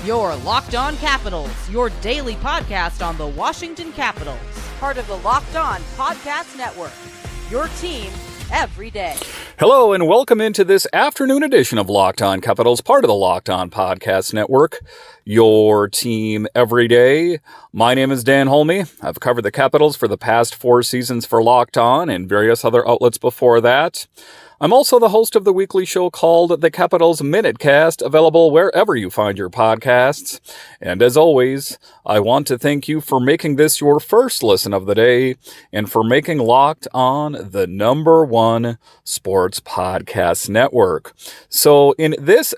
Your Locked On Capitals, your daily podcast on the Washington Capitals. Part of the Locked On Podcast Network. Your team every day. Hello and welcome into this afternoon edition of Locked On Capitals, part of the Locked On Podcast Network. Your team every day. My name is Dan Holme. I've covered the Capitals for the past 4 seasons for Locked On and various other outlets before that. I'm also the host of the weekly show called The Capitals Minutecast, available wherever you find your podcasts. And as always, I want to thank you for making this your first listen of the day and for making Locked On the #1 sports podcast network. So in this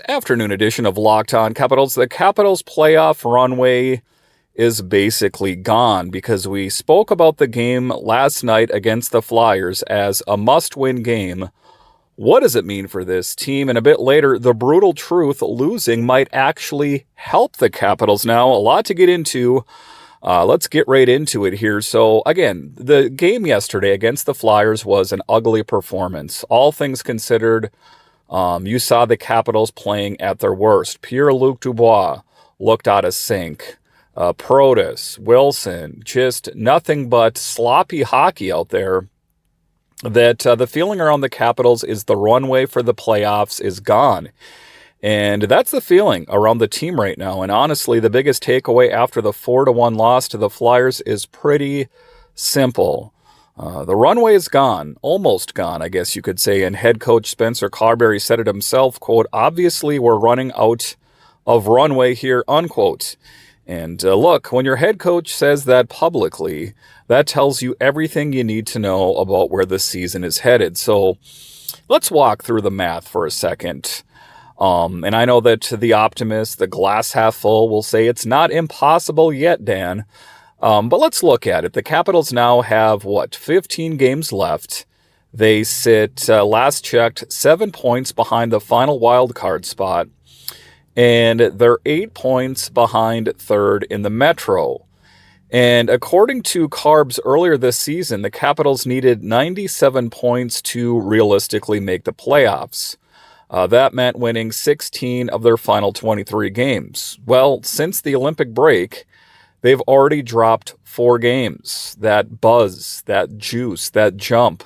afternoon edition of Locked On Capitals, the Capitals playoff runway is basically gone because we spoke about the game last night against the Flyers as a must-win game. What does it mean for this team? And a bit later, the brutal truth, losing might actually help the Capitals now. A lot to get into. Let's get right into it here. So again, the game yesterday against the Flyers was an ugly performance. All things considered, you saw the Capitals playing at their worst. Pierre-Luc Dubois looked out of sync. Protas, Wilson, just nothing but sloppy hockey out there. That the feeling around the Capitals is the runway for the playoffs is gone. And that's the feeling around the team right now. And honestly, the biggest takeaway after the 4-1 loss to the Flyers is pretty simple. The runway is gone, almost gone, I guess you could say. And head coach Spencer Carbery said it himself, quote, "Obviously we're running out of runway here," unquote. And look, when your head coach says that publicly, that tells you everything you need to know about where the season is headed. So let's walk through the math for a second. And I know that the optimist, the glass half full, will say it's not impossible yet, Dan. But let's look at it. The Capitals now have, 15 games left. They sit, last checked, 7 points behind the final wild card spot. And they're 8 points behind third in the Metro. And according to Carbs earlier this season, the Capitals needed 97 points to realistically make the playoffs. That meant winning 16 of their final 23 games. Well, since the Olympic break, they've already dropped 4 games. That buzz, that juice, that jump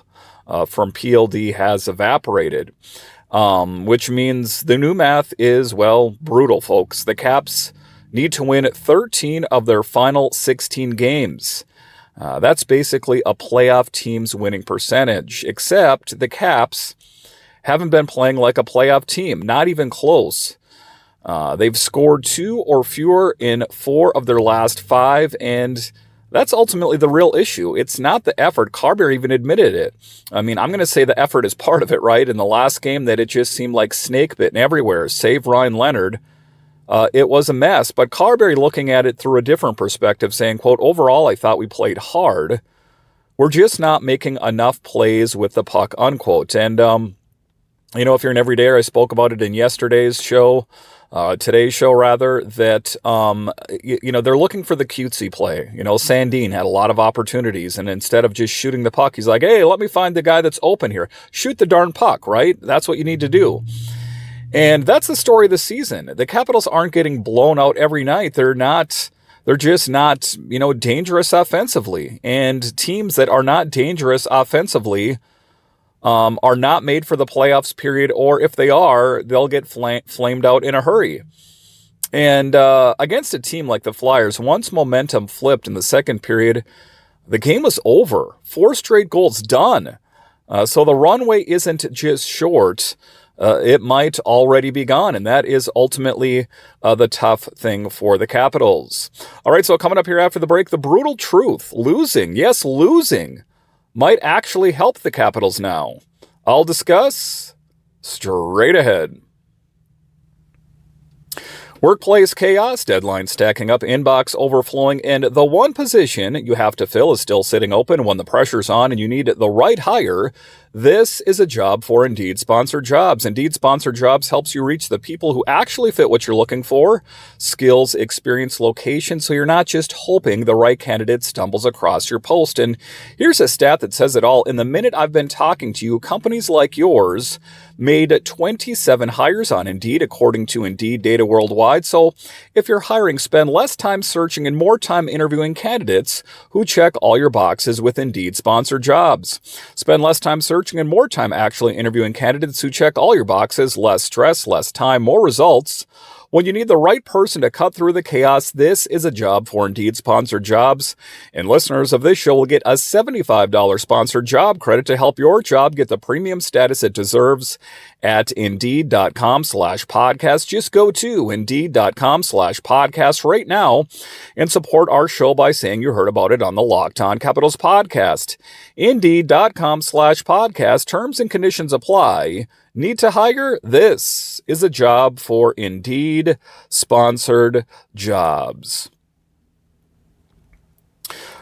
from PLD has evaporated. Which means the new math is, brutal, folks. The Caps need to win 13 of their final 16 games. That's basically a playoff team's winning percentage, except the Caps haven't been playing like a playoff team, not even close. They've scored 2 or fewer in 4 of their last 5, and that's ultimately the real issue. It's not the effort. Carbery even admitted it. I mean, I'm going to say the effort is part of it, right? In the last game, that it just seemed like snake bitten everywhere, save Ryan Leonard. It was a mess. But Carbery looking at it through a different perspective, saying, quote, "Overall, I thought we played hard. We're just not making enough plays with the puck," unquote. And, if you're an everydayer, I spoke about it in yesterday's show. Today's show, rather, that, they're looking for the cutesy play. Sandin had a lot of opportunities, and instead of just shooting the puck, he's like, "Hey, let me find the guy that's open here. Shoot the darn puck," right? That's what you need to do. And that's the story of the season. The Capitals aren't getting blown out every night. They're just not, dangerous offensively. And teams that are not dangerous offensively are not made for the playoffs, period, or if they are, they'll get flamed out in a hurry. And against a team like the Flyers, once momentum flipped in the second period, the game was over. 4 straight goals, done. So the runway isn't just short. It might already be gone, and that is ultimately the tough thing for the Capitals. All right, so coming up here after the break, the brutal truth. Losing, yes, losing, might actually help the Capitals now. I'll discuss straight ahead. Workplace chaos, deadlines stacking up, inbox overflowing, and the one position you have to fill is still sitting open when the pressure's on and you need the right hire. This is a job for Indeed Sponsored Jobs. Indeed Sponsored Jobs helps you reach the people who actually fit what you're looking for, skills, experience, location, so you're not just hoping the right candidate stumbles across your post. And here's a stat that says it all. In the minute I've been talking to you, companies like yours made 27 hires on Indeed, according to Indeed data worldwide. So if you're hiring, spend less time searching and more time interviewing candidates who check all your boxes with Indeed Sponsored Jobs. Spend less time searching and more time actually interviewing candidates who check all your boxes, less stress, less time, more results. When you need the right person to cut through the chaos, this is a job for Indeed Sponsored Jobs. And listeners of this show will get a $75 sponsored job credit to help your job get the premium status it deserves at Indeed.com/podcast. Just go to Indeed.com/podcast right now and support our show by saying you heard about it on the Locked On Capitals podcast. Indeed.com/podcast. Terms and conditions apply. Need to hire? This is a job for Indeed Sponsored Jobs.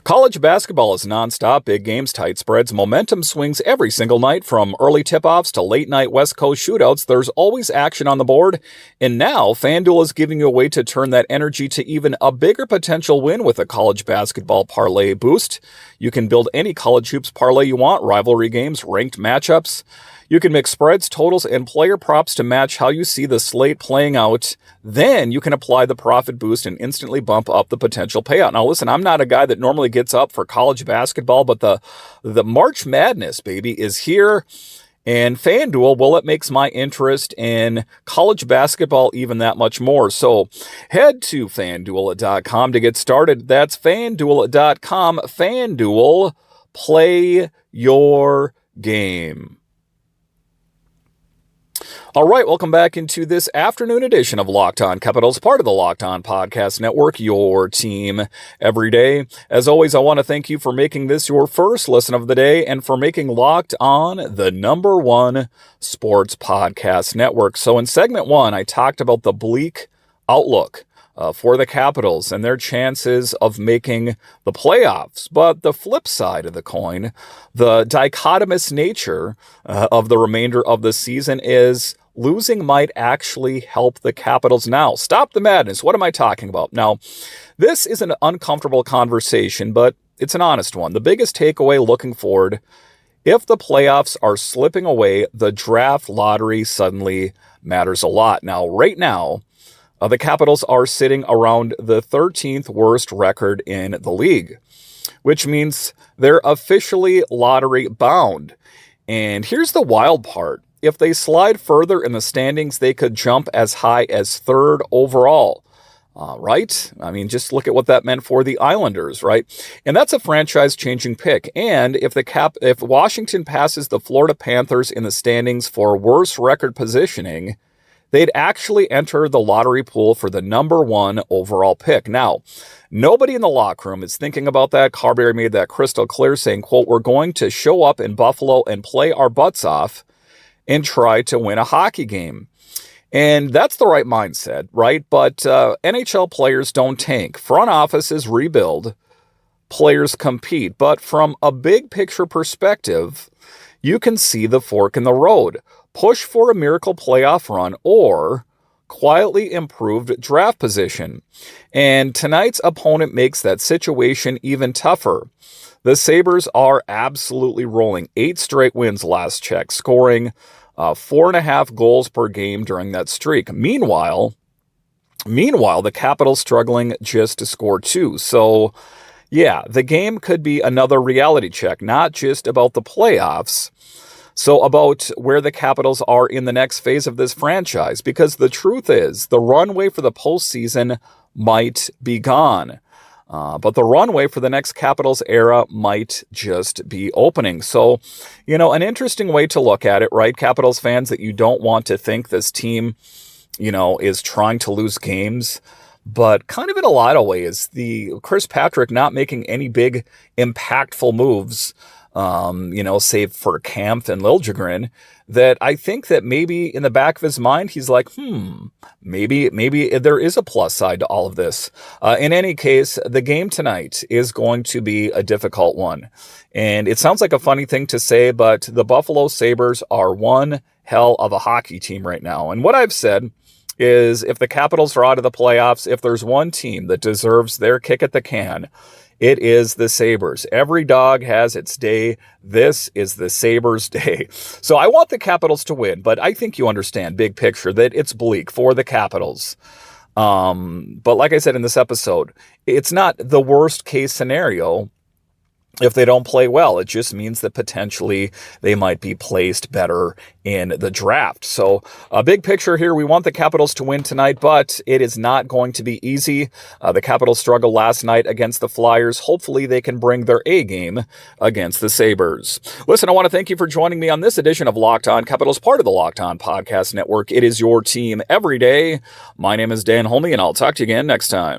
College basketball is nonstop, big games, tight spreads, momentum swings every single night from early tip-offs to late-night West Coast shootouts. There's always action on the board, and now FanDuel is giving you a way to turn that energy to even a bigger potential win with a college basketball parlay boost. You can build any college hoops parlay you want, rivalry games, ranked matchups. You can mix spreads, totals, and player props to match how you see the slate playing out. Then you can apply the profit boost and instantly bump up the potential payout. Now, listen, I'm not a guy that normally gets up for college basketball, but the March Madness, baby, is here. And FanDuel, well, it makes my interest in college basketball even that much more. So head to FanDuel.com to get started. That's FanDuel.com. FanDuel, play your game. All right, welcome back into this afternoon edition of Locked On Capitals, part of the Locked On Podcast Network, your team every day. As always, I want to thank you for making this your first listen of the day and for making Locked On the #1 sports podcast network. So in segment 1, I talked about the bleak outlook for the Capitals and their chances of making the playoffs. But the flip side of the coin, the dichotomous nature of the remainder of the season is losing might actually help the Capitals now. Stop the madness. What am I talking about? Now, this is an uncomfortable conversation, but it's an honest one. The biggest takeaway looking forward, if the playoffs are slipping away, the draft lottery suddenly matters a lot. Now, right now, the Capitals are sitting around the 13th worst record in the league, which means they're officially lottery bound. And here's the wild part. If they slide further in the standings, they could jump as high as 3rd overall, right? I mean, just look at what that meant for the Islanders, right? And that's a franchise-changing pick. And if Washington passes the Florida Panthers in the standings for worse record positioning, they'd actually enter the lottery pool for the #1 overall pick. Now, nobody in the locker room is thinking about that. Carbery made that crystal clear, saying, quote, "We're going to show up in Buffalo and play our butts off and try to win a hockey game." And that's the right mindset, right? But NHL players don't tank. Front offices rebuild. Players compete. But from a big picture perspective, you can see the fork in the road. Push for a miracle playoff run or quietly improved draft position. And tonight's opponent makes that situation even tougher. The Sabres are absolutely rolling. 8 straight wins last check, scoring 4.5 goals per game during that streak. Meanwhile, the Capitals struggling just to score 2. So, yeah, the game could be another reality check, not just about the playoffs. So about where the Capitals are in the next phase of this franchise, because the truth is the runway for the postseason might be gone. But the runway for the next Capitals era might just be opening. So, an interesting way to look at it, right? Capitals fans, that you don't want to think this team, is trying to lose games. But kind of in a lot of ways, the Chris Patrick not making any big impactful moves save for Kampf and Liljegren, that I think that maybe in the back of his mind, he's like, maybe there is a plus side to all of this. In any case, the game tonight is going to be a difficult one. And it sounds like a funny thing to say, but the Buffalo Sabres are one hell of a hockey team right now. And what I've said is if the Capitals are out of the playoffs, if there's one team that deserves their kick at the can, it is the Sabres. Every dog has its day. This is the Sabres' day. So I want the Capitals to win, but I think you understand, big picture, that it's bleak for the Capitals. But like I said in this episode, it's not the worst case scenario if they don't play well. It just means that potentially they might be placed better in the draft. So a big picture here, we want the Capitals to win tonight, but it is not going to be easy. The Capitals struggled last night against the Flyers. Hopefully they can bring their A game against the Sabres. Listen, I want to thank you for joining me on this edition of Locked On Capitals, part of the Locked On Podcast Network. It is your team every day. My name is Dan Holme, and I'll talk to you again next time.